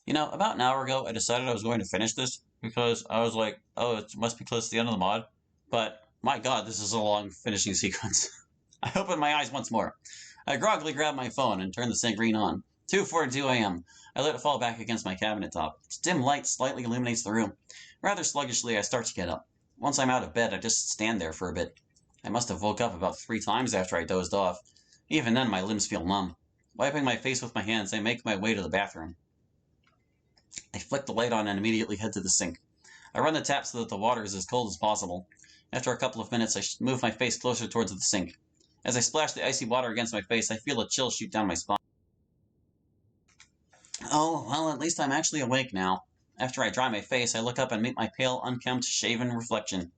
You know, about an hour ago, I decided I was going to finish this because I was like, oh, it must be close to the end of the mod. But my god, this is a long finishing sequence. I opened my eyes once more. I groggily grabbed my phone and turned the sync green on. 2:42 a.m. I let it fall back against my cabinet top. Its dim light slightly illuminates the room. Rather sluggishly, I start to get up. Once I'm out of bed, I just stand there for a bit. I must have woke up about 3 times after I dozed off. Even then, my limbs feel numb. Wiping my face with my hands, I make my way to the bathroom. I flick the light on and immediately head to the sink. I run the tap so that the water is as cold as possible. After a couple of minutes, I move my face closer towards the sink. As I splash the icy water against my face, I feel a chill shoot down my spine. Oh, well, at least I'm actually awake now. After I dry my face, I look up and meet my pale, unkempt, shaven reflection.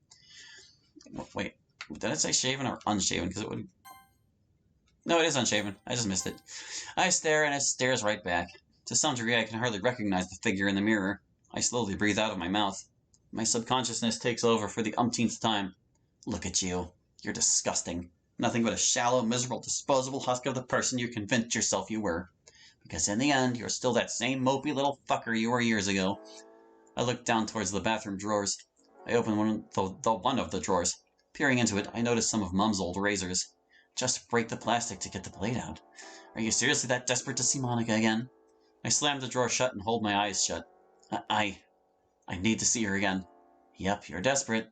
Wait, did it say shaven or unshaven? Because it would... No, it is unshaven. I just missed it. I stare, and it stares right back. To some degree, I can hardly recognize the figure in the mirror. I slowly breathe out of my mouth. My subconsciousness takes over for the umpteenth time. Look at you. You're disgusting. Nothing but a shallow, miserable, disposable husk of the person you convinced yourself you were. Because in the end, you're still that same mopey little fucker you were years ago. I look down towards the bathroom drawers. I open one of the drawers. Peering into it, I notice some of Mum's old razors. Just break the plastic to get the blade out. Are you seriously that desperate to see Monica again? I slam the drawer shut and hold my eyes shut. I need to see her again. Yep, you're desperate.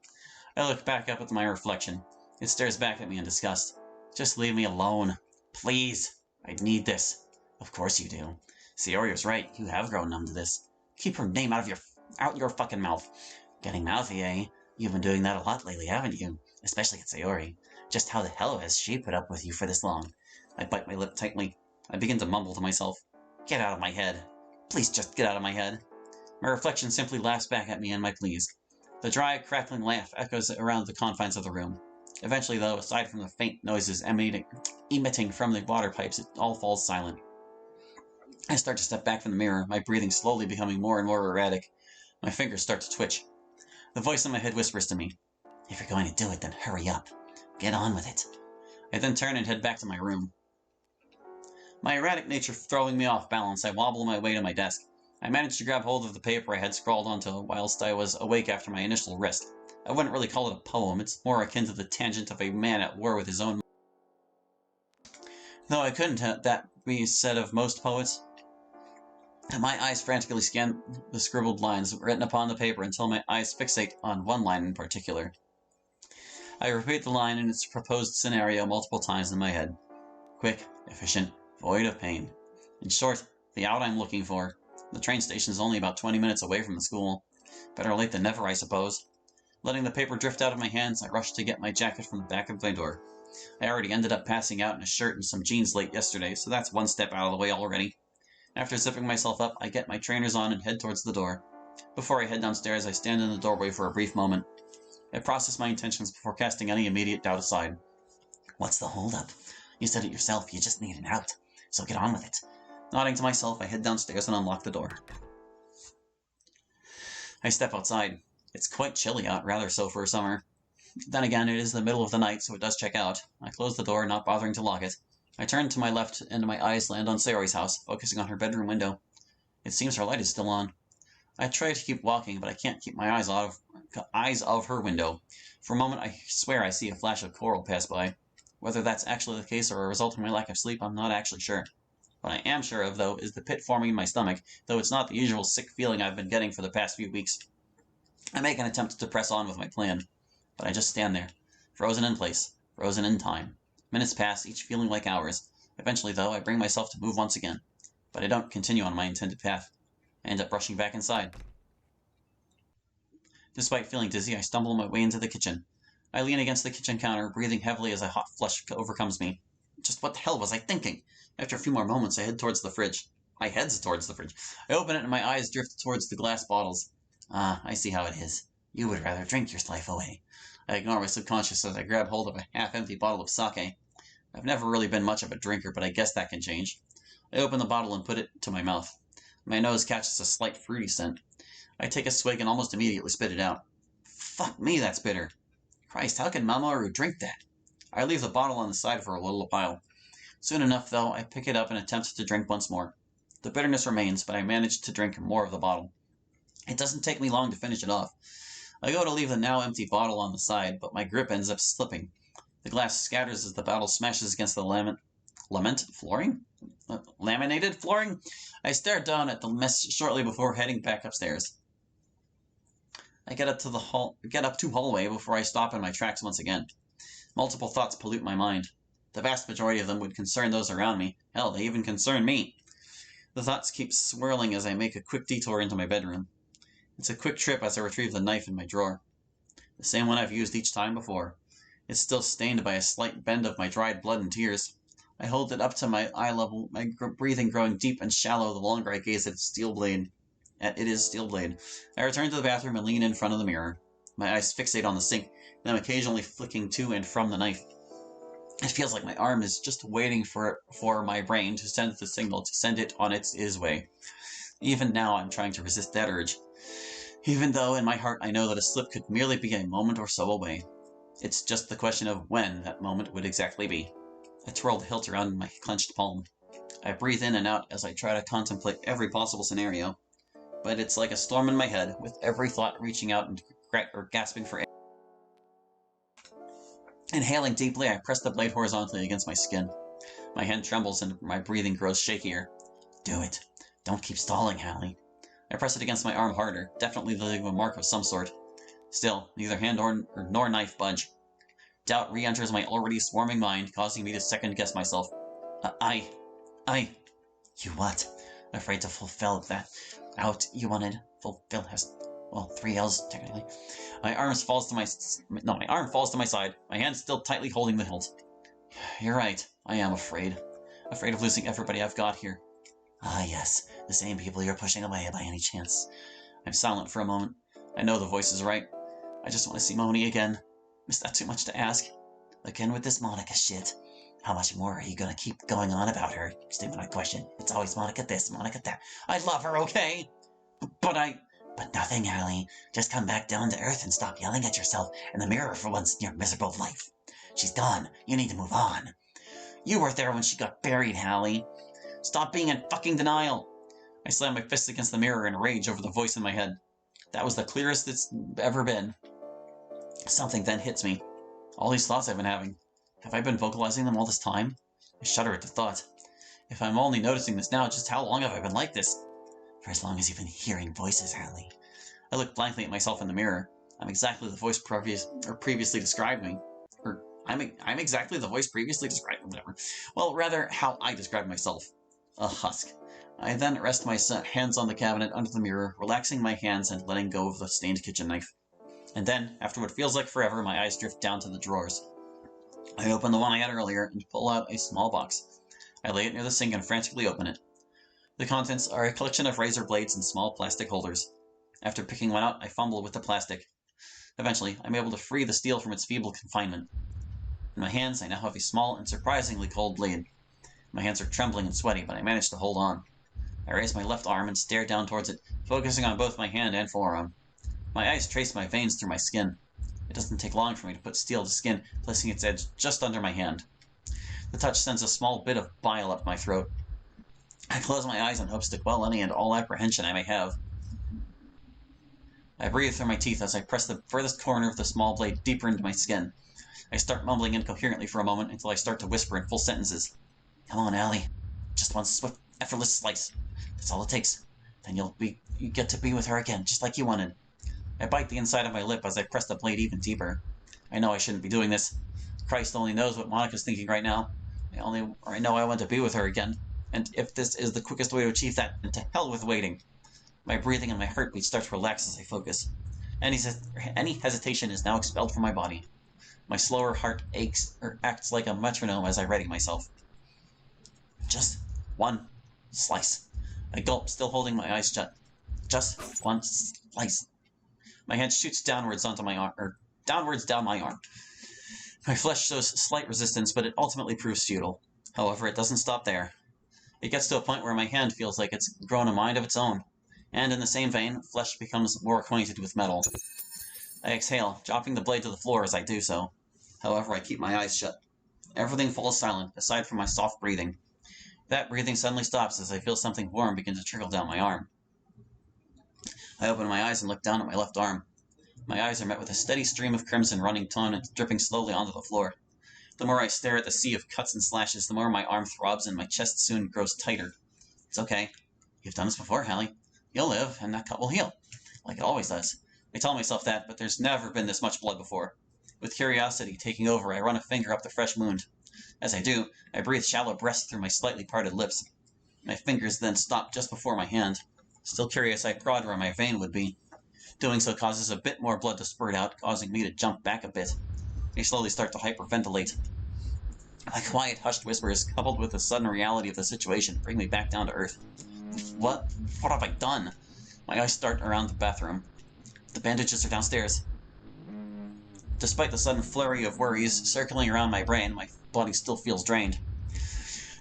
I look back up at my reflection. It stares back at me in disgust. Just leave me alone. Please. I need this. Of course you do. Sayorio's right. You have grown numb to this. Keep her name out your fucking mouth. Getting mouthy, eh? You've been doing that a lot lately, haven't you? Especially at Sayori. Just how the hell has she put up with you for this long? I bite my lip tightly. I begin to mumble to myself. Get out of my head. Please just get out of my head. My reflection simply laughs back at me and my pleas. The dry, crackling laugh echoes around the confines of the room. Eventually, though, aside from the faint noises emitting from the water pipes, it all falls silent. I start to step back from the mirror, my breathing slowly becoming more and more erratic. My fingers start to twitch. The voice in my head whispers to me, If you're going to do it, then hurry up. Get on with it. I then turn and head back to my room. My erratic nature throwing me off balance, I wobble my way to my desk. I managed to grab hold of the paper I had scrawled onto whilst I was awake after my initial rest. I wouldn't really call it a poem, it's more akin to the tangent of a man at war with his own... Though I couldn't that be said of most poets. My eyes frantically scan the scribbled lines written upon the paper until my eyes fixate on one line in particular. I repeat the line in its proposed scenario multiple times in my head. Quick, efficient, void of pain. In short, the out I'm looking for. The train station is only about 20 minutes away from the school. Better late than never, I suppose. Letting the paper drift out of my hands, I rush to get my jacket from the back of my door. I already ended up passing out in a shirt and some jeans late yesterday, so that's one step out of the way already. After zipping myself up, I get my trainers on and head towards the door. Before I head downstairs, I stand in the doorway for a brief moment. I process my intentions before casting any immediate doubt aside. What's the holdup? You said it yourself, you just need an out. So get on with it. Nodding to myself, I head downstairs and unlock the door. I step outside. It's quite chilly out, rather so for summer. Then again, it is the middle of the night, so it does check out. I close the door, not bothering to lock it. I turn to my left, and my eyes land on Sayori's house, focusing on her bedroom window. It seems her light is still on. I try to keep walking, but I can't keep my eyes off her window. For a moment, I swear I see a flash of coral pass by. Whether that's actually the case or a result of my lack of sleep, I'm not actually sure. What I am sure of, though, is the pit forming in my stomach, though it's not the usual sick feeling I've been getting for the past few weeks. I make an attempt to press on with my plan, but I just stand there, frozen in place, frozen in time. Minutes pass, each feeling like hours. Eventually, though, I bring myself to move once again, but I don't continue on my intended path. I end up rushing back inside. Despite feeling dizzy, I stumble my way into the kitchen. I lean against the kitchen counter, breathing heavily as a hot flush overcomes me. Just what the hell was I thinking? After a few more moments, I head towards the fridge. My head's towards the fridge. I open it and my eyes drift towards the glass bottles. Ah, I see how it is. You would rather drink your life away. I ignore my subconscious as I grab hold of a half-empty bottle of sake. I've never really been much of a drinker, but I guess that can change. I open the bottle and put it to my mouth. My nose catches a slight fruity scent. I take a swig and almost immediately spit it out. Fuck me, that's bitter. Christ, how can Mamoru drink that? I leave the bottle on the side for a little while. Soon enough, though, I pick it up and attempt to drink once more. The bitterness remains, but I manage to drink more of the bottle. It doesn't take me long to finish it off. I go to leave the now empty bottle on the side, but my grip ends up slipping. The glass scatters as the bottle smashes against the laminated flooring? I stare down at the mess shortly before heading back upstairs. I get up to hallway before I stop in my tracks once again. Multiple thoughts pollute my mind. The vast majority of them would concern those around me. Hell, they even concern me. The thoughts keep swirling as I make a quick detour into my bedroom. It's a quick trip as I retrieve the knife in my drawer. The same one I've used each time before. It's still stained by a slight bend of my dried blood and tears. I hold it up to my eye level, my breathing growing deep and shallow the longer I gaze at its steel blade. I return to the bathroom and lean in front of the mirror. My eyes fixate on the sink, and I'm occasionally flicking to and from the knife. It feels like my arm is just waiting for my brain to send the signal to send it on its way. Even now, I'm trying to resist that urge. Even though in my heart I know that a slip could merely be a moment or so away. It's just the question of when that moment would exactly be. I twirl the hilt around in my clenched palm. I breathe in and out as I try to contemplate every possible scenario. But it's like a storm in my head, with every thought reaching out and gasping for air. Inhaling deeply, I press the blade horizontally against my skin. My hand trembles and my breathing grows shakier. Do it. Don't keep stalling, Hallie. I press it against my arm harder, definitely leaving a mark of some sort. Still, neither hand nor knife budge. Doubt re-enters my already swarming mind, causing me to second-guess myself. You what? Afraid to fulfill that out you wanted. Fulfill has, well, 3 L's, technically. My arm falls to my side, my hand still tightly holding the hilt. You're right, I am afraid. Afraid of losing everybody I've got here. Ah, yes, the same people you're pushing away by any chance. I'm silent for a moment. I know the voice is right. I just want to see Moni again. Is that too much to ask? Again with this Monica shit. How much more are you gonna keep going on about her? Stupid my question. It's always Monica this, Monica that. I love her, okay? But nothing, Hallie. Just come back down to earth and stop yelling at yourself in the mirror for once in your miserable life. She's gone. You need to move on. You were there when she got buried, Hallie. Stop being in fucking denial. I slam my fist against the mirror in rage over the voice in my head. That was the clearest it's ever been. Something then hits me. All these thoughts I've been having. Have I been vocalizing them all this time? I shudder at the thought. If I'm only noticing this now, just how long have I been like this? For as long as you've been hearing voices, Hallie. I look blankly at myself in the mirror. I'm exactly the voice previously described me. I'm exactly the voice previously described me, whatever. Well, rather, how I described myself. A husk. I then rest my hands on the cabinet under the mirror, relaxing my hands and letting go of the stained kitchen knife. And then, after what feels like forever, my eyes drift down to the drawers. I open the one I had earlier and pull out a small box. I lay it near the sink and frantically open it. The contents are a collection of razor blades and small plastic holders. After picking one out, I fumble with the plastic. Eventually, I'm able to free the steel from its feeble confinement. In my hands, I now have a small and surprisingly cold blade. My hands are trembling and sweaty, but I manage to hold on. I raise my left arm and stare down towards it, focusing on both my hand and forearm. My eyes trace my veins through my skin. It doesn't take long for me to put steel to skin, placing its edge just under my hand. The touch sends a small bit of bile up my throat. I close my eyes in hopes to quell any and all apprehension I may have. I breathe through my teeth as I press the furthest corner of the small blade deeper into my skin. I start mumbling incoherently for a moment until I start to whisper in full sentences. Come on, Allie. Just one swift, effortless slice. That's all it takes. Then you get to be with her again, just like you wanted. I bite the inside of my lip as I press the blade even deeper. I know I shouldn't be doing this. Christ only knows what Monica's thinking right now. I know I want to be with her again. And if this is the quickest way to achieve that, then to hell with waiting. My breathing and my heartbeat start to relax as I focus. Any hesitation is now expelled from my body. My slower heart acts like a metronome as I ready myself. Just one slice. I gulp, still holding my eyes shut. Just one slice. My hand shoots downwards onto my arm, downwards down my arm. My flesh shows slight resistance, but it ultimately proves futile. However, it doesn't stop there. It gets to a point where my hand feels like it's grown a mind of its own. And in the same vein, flesh becomes more acquainted with metal. I exhale, dropping the blade to the floor as I do so. However, I keep my eyes shut. Everything falls silent, aside from my soft breathing. That breathing suddenly stops as I feel something warm begin to trickle down my arm. I open my eyes and look down at my left arm. My eyes are met with a steady stream of crimson running down and dripping slowly onto the floor. The more I stare at the sea of cuts and slashes, the more my arm throbs and my chest soon grows tighter. It's okay. You've done this before, Hallie. You'll live, and that cut will heal. Like it always does. I tell myself that, but there's never been this much blood before. With curiosity taking over, I run a finger up the fresh wound. As I do, I breathe shallow breaths through my slightly parted lips. My fingers then stop just before my hand. Still curious, I prod where my vein would be. Doing so causes a bit more blood to spurt out, causing me to jump back a bit. I slowly start to hyperventilate. My quiet, hushed whispers, coupled with the sudden reality of the situation, bring me back down to earth. What have I done? My eyes start around the bathroom. The bandages are downstairs. Despite the sudden flurry of worries circling around my brain, my body still feels drained.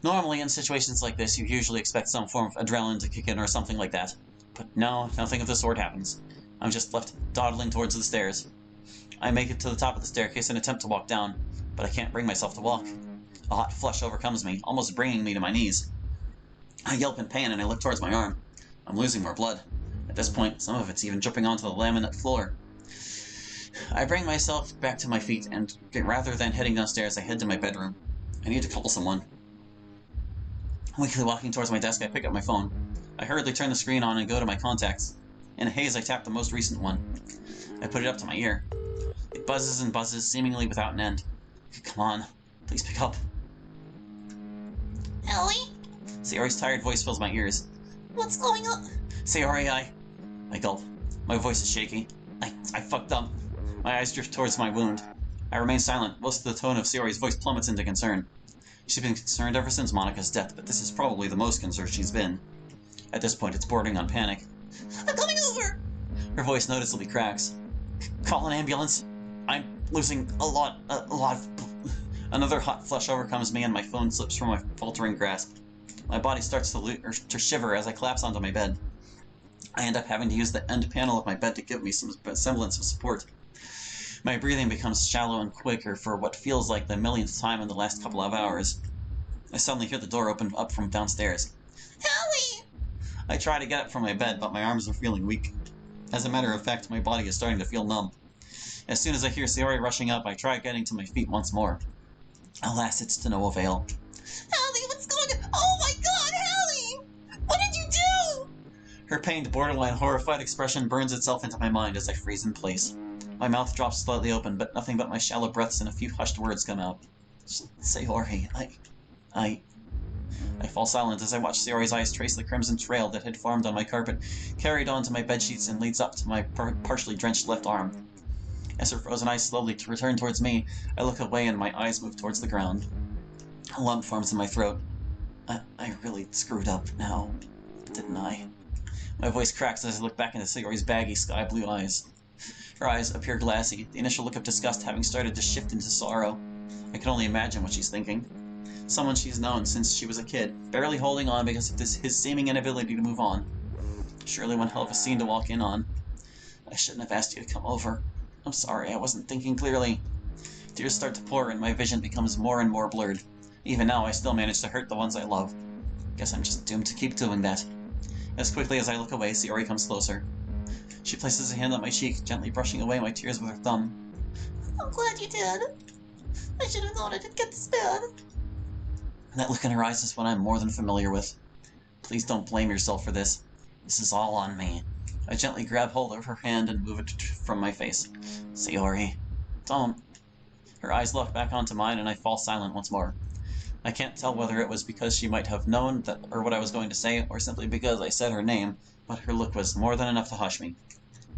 Normally, in situations like this, you usually expect some form of adrenaline to kick in or something like that. But no, nothing of the sort happens. I'm just left dawdling towards the stairs. I make it to the top of the staircase and attempt to walk down, but I can't bring myself to walk. A hot flush overcomes me, almost bringing me to my knees. I yelp in pain and I look towards my arm. I'm losing more blood. At this point, some of it's even dripping onto the laminate floor. I bring myself back to my feet, and rather than heading downstairs, I head to my bedroom. I need to call someone. Weakly walking towards my desk, I pick up my phone. I hurriedly turn the screen on and go to my contacts. In a haze, I tap the most recent one. I put it up to my ear. It buzzes and buzzes, seemingly without an end. Come on, please pick up. Ellie? Sayori's tired voice fills my ears. What's going on? Sayori, I gulp. My voice is shaky. I fucked up. My eyes drift towards my wound. I remain silent, whilst the tone of Sayori's voice plummets into concern. She's been concerned ever since Monika's death, but this is probably the most concerned she's been. At this point, it's bordering on panic. I'm coming over! Her voice noticeably cracks. Call an ambulance. I'm losing a lot of... Another hot flush overcomes me and my phone slips from my faltering grasp. My body starts to shiver as I collapse onto my bed. I end up having to use the end panel of my bed to give me some semblance of support. My breathing becomes shallow and quicker for what feels like the millionth time in the last couple of hours. I suddenly hear the door open up from downstairs. Hallie! I try to get up from my bed, but my arms are feeling weak. As a matter of fact, my body is starting to feel numb. As soon as I hear Sayori rushing up, I try getting to my feet once more. Alas, it's to no avail. Hallie, what's going on? Oh my god, Hallie! What did you do? Her pained, borderline horrified expression burns itself into my mind as I freeze in place. My mouth drops slightly open, but nothing but my shallow breaths and a few hushed words come out. Sayori, I fall silent as I watch Sayori's eyes trace the crimson trail that had formed on my carpet, carried onto my bedsheets, and leads up to my partially drenched left arm. As her frozen eyes slowly return towards me, I look away and my eyes move towards the ground. A lump forms in my throat. I really screwed up now, didn't I? My voice cracks as I look back into Sayori's baggy sky blue eyes. Her eyes appear glassy, the initial look of disgust having started to shift into sorrow. I can only imagine what she's thinking. Someone she's known since she was a kid, barely holding on because of his seeming inability to move on. Surely one hell of a scene to walk in on. I shouldn't have asked you to come over. I'm sorry, I wasn't thinking clearly. Tears start to pour and my vision becomes more and more blurred. Even now, I still manage to hurt the ones I love. Guess I'm just doomed to keep doing that. As quickly as I look away, Sayori comes closer. She places a hand on my cheek, gently brushing away my tears with her thumb. I'm glad you did. I should have known it'd get this bad. That look in her eyes is one I'm more than familiar with. Please don't blame yourself for this. This is all on me. I gently grab hold of her hand and move it from my face. Sayori, don't. Her eyes look back onto mine and I fall silent once more. I can't tell whether it was because she might have known that or what I was going to say, or simply because I said her name, but her look was more than enough to hush me.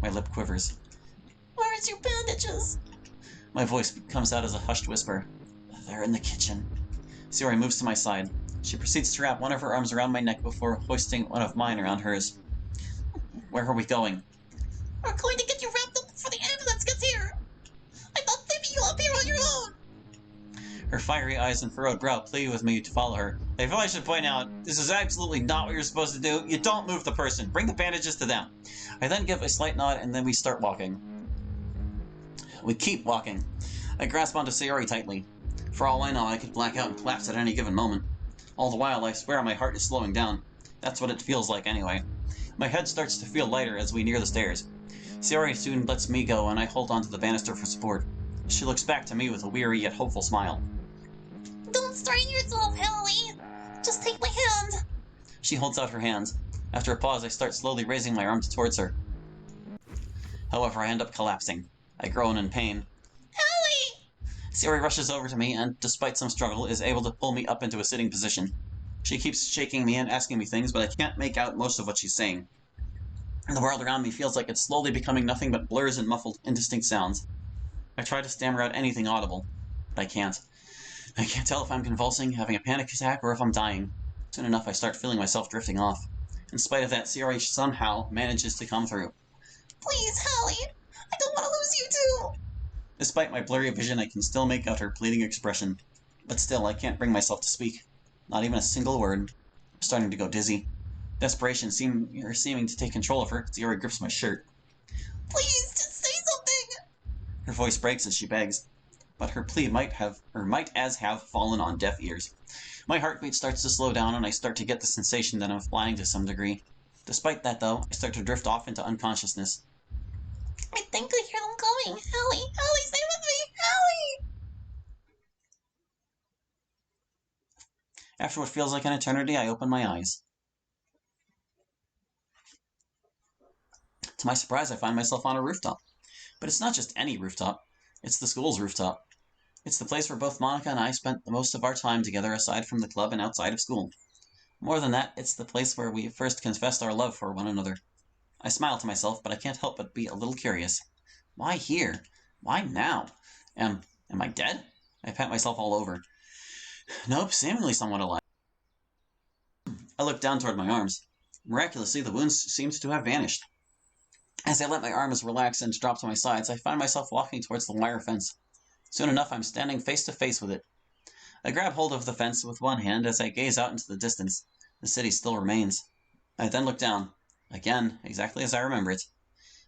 My lip quivers. Where is your bandages? My voice comes out as a hushed whisper. They're in the kitchen. Sayori moves to my side. She proceeds to wrap one of her arms around my neck before hoisting one of mine around hers. Where are we going? We're going to get you wrapped up before the ambulance gets here. I thought leaving you up here on your own. Her fiery eyes and furrowed brow plead with me to follow her. I feel I should point out, this is absolutely not what you're supposed to do. You don't move the person. Bring the bandages to them. I then give a slight nod and then we start walking. We keep walking. I grasp onto Sayori tightly. For all I know, I could black out and collapse at any given moment. All the while, I swear my heart is slowing down. That's what it feels like anyway. My head starts to feel lighter as we near the stairs. Sayori soon lets me go, and I hold onto the banister for support. She looks back to me with a weary yet hopeful smile. Don't strain yourself, Hallie. Just take my hand. She holds out her hands. After a pause, I start slowly raising my arms towards her. However, I end up collapsing. I groan in pain. Hallie! Sayori rushes over to me and, despite some struggle, is able to pull me up into a sitting position. She keeps shaking me and asking me things, but I can't make out most of what she's saying. The world around me feels like it's slowly becoming nothing but blurs and muffled, indistinct sounds. I try to stammer out anything audible, but I can't. I can't tell if I'm convulsing, having a panic attack, or if I'm dying. Soon enough, I start feeling myself drifting off. In spite of that, Sayori somehow manages to come through. Please, Hallie. I don't want to lose you too. Despite my blurry vision, I can still make out her pleading expression. But still, I can't bring myself to speak. Not even a single word. I'm starting to go dizzy. Desperation seeming to take control of her, Sayori grips my shirt. Please, just say something. Her voice breaks as she begs, but her plea might as have fallen on deaf ears. My heartbeat starts to slow down, and I start to get the sensation that I'm flying to some degree. Despite that, though, I start to drift off into unconsciousness. I think I hear them coming. Hallie, Hallie, stay with me. Hallie! After what feels like an eternity, I open my eyes. To my surprise, I find myself on a rooftop. But it's not just any rooftop. It's the school's rooftop. It's the place where both Monica and I spent the most of our time together aside from the club and outside of school. More than that, it's the place where we first confessed our love for one another. I smile to myself, but I can't help but be a little curious. Why here? Why now? Am I dead? I pat myself all over. Nope, seemingly somewhat alive. I look down toward my arms. Miraculously, the wounds seemed to have vanished. As I let my arms relax and drop to my sides, I find myself walking towards the wire fence. Soon enough, I'm standing face to face with it. I grab hold of the fence with one hand as I gaze out into the distance. The city still remains. I then look down. Again, exactly as I remember it.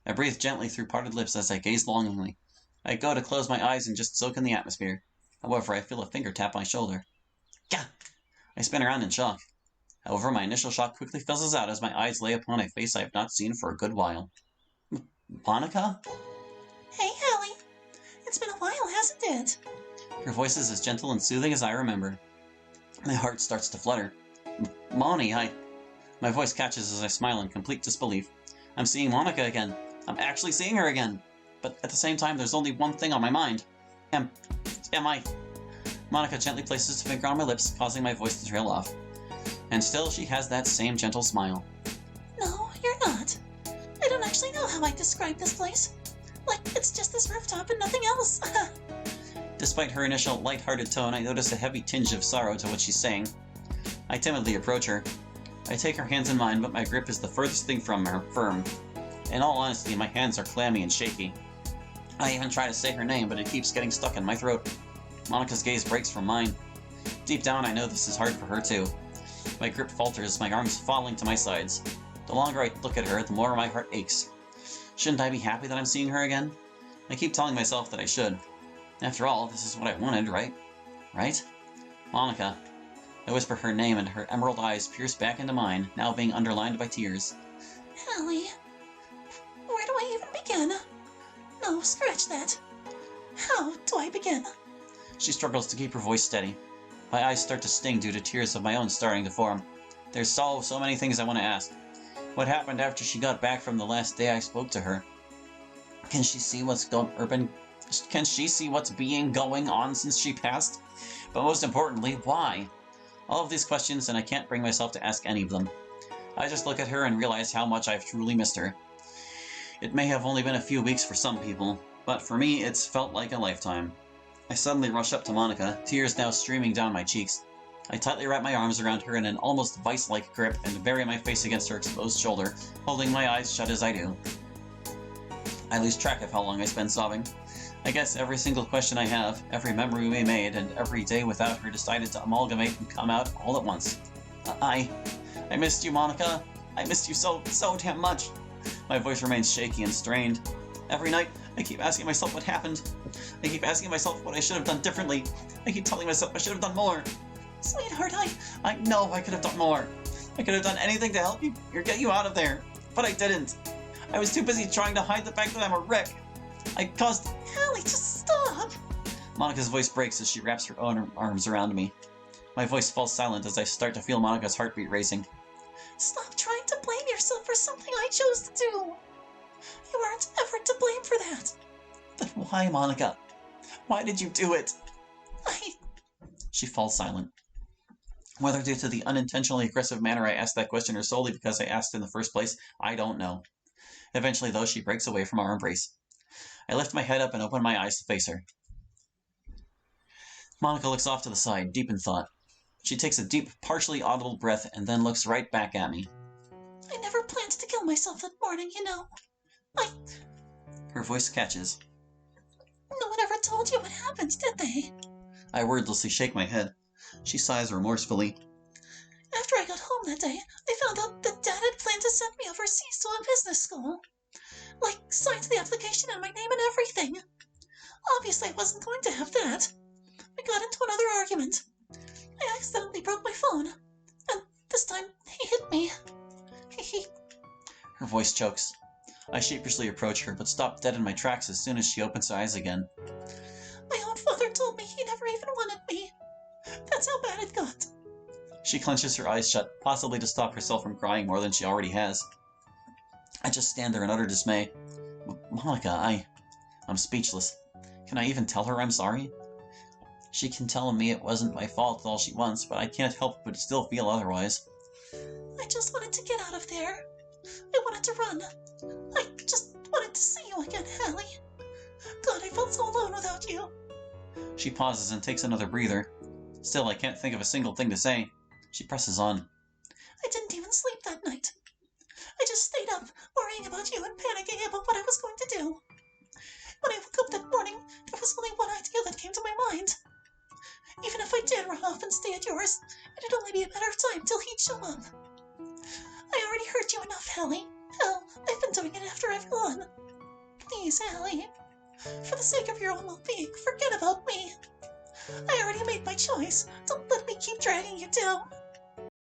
I breathe gently through parted lips as I gaze longingly. I go to close my eyes and just soak in the atmosphere. However, I feel a finger tap my shoulder. Gah! I spin around in shock. However, my initial shock quickly fizzles out as my eyes lay upon a face I have not seen for a good while. Monica? Hey, Hallie. It's been a while, hasn't it? Her voice is as gentle and soothing as I remember. My heart starts to flutter. Moni, My voice catches as I smile in complete disbelief. I'm seeing Monica again. I'm actually seeing her again. But at the same time, there's only one thing on my mind. Am I... Monica gently places a finger on my lips, causing my voice to trail off. And still, she has that same gentle smile. No, you're not. I don't actually know how I describe this place. Like, it's just this rooftop and nothing else. Despite her initial light-hearted tone, I notice a heavy tinge of sorrow to what she's saying. I timidly approach her. I take her hands in mine, but my grip is the furthest thing from her firm. In all honesty, my hands are clammy and shaky. I even try to say her name, but it keeps getting stuck in my throat. Monica's gaze breaks from mine. Deep down, I know this is hard for her too. My grip falters, my arms falling to my sides. The longer I look at her, the more my heart aches. Shouldn't I be happy that I'm seeing her again? I keep telling myself that I should. After all, this is what I wanted, right? Right? Monica. I whisper her name and her emerald eyes pierce back into mine, now being underlined by tears. Hallie, where do I even begin? No, scratch that. How do I begin? She struggles to keep her voice steady. My eyes start to sting due to tears of my own starting to form. There's so many things I want to ask. What happened after she got back from the last day I spoke to her? Can she see what's being going on since she passed? But most importantly, why? All of these questions, and I can't bring myself to ask any of them. I just look at her and realize how much I've truly missed her. It may have only been a few weeks for some people, but for me it's felt like a lifetime. I suddenly rush up to Monica, tears now streaming down my cheeks. I tightly wrap my arms around her in an almost vice-like grip and bury my face against her exposed shoulder, holding my eyes shut as I do. I lose track of how long I spend sobbing. I guess every single question I have, every memory we made, and every day without her decided to amalgamate and come out all at once. I missed you, Monica. I missed you so damn much. My voice remains shaky and strained. Every night, I keep asking myself what happened. I keep asking myself what I should have done differently. I keep telling myself I should have done more. Sweetheart, I know I could have done more. I could have done anything to help you or get you out of there, but I didn't. I was too busy trying to hide the fact that I'm a wreck. I caused... Hallie, just stop! Monica's voice breaks as she wraps her own arms around me. My voice falls silent as I start to feel Monica's heartbeat racing. Stop trying to blame yourself for something I chose to do. You aren't ever to blame for that. Then why, Monica? Why did you do it? I... She falls silent. Whether due to the unintentionally aggressive manner I asked that question or solely because I asked in the first place, I don't know. Eventually, though, she breaks away from our embrace. I lift my head up and open my eyes to face her. Monica looks off to the side, deep in thought. She takes a deep, partially audible breath and then looks right back at me. I never planned to kill myself that morning, you know. Her voice catches. No one ever told you what happened, did they? I wordlessly shake my head. She sighs remorsefully. After I got home that day, I found out that Dad had planned to send me overseas to a business school. Like, signed the application in my name and everything. Obviously, I wasn't going to have that. We got into another argument. I accidentally broke my phone. And this time, he hit me. Her voice chokes. I sheepishly approach her, but stop dead in my tracks as soon as she opens her eyes again. My own father told me he never even wanted me. That's how bad it got. She clenches her eyes shut, possibly to stop herself from crying more than she already has. I just stand there in utter dismay. Monica, I'm speechless. Can I even tell her I'm sorry? She can tell me it wasn't my fault all she wants, but I can't help but still feel otherwise. I just wanted to get out of there. I wanted to run. I just wanted to see you again, Hallie. God, I felt so alone without you. She pauses and takes another breather. Still, I can't think of a single thing to say. She presses on. I didn't even sleep that night. I just stayed up, worrying about you and panicking about what I was going to do. When I woke up that morning, there was only one idea that came to my mind. Even if I did run off and stay at yours, it'd only be a matter of time till he'd show up. I already hurt you enough, Hallie. Hell, I've been doing it after I've gone. Please, Hallie. For the sake of your own well-being, forget about me. I already made my choice. Don't let me keep dragging you down.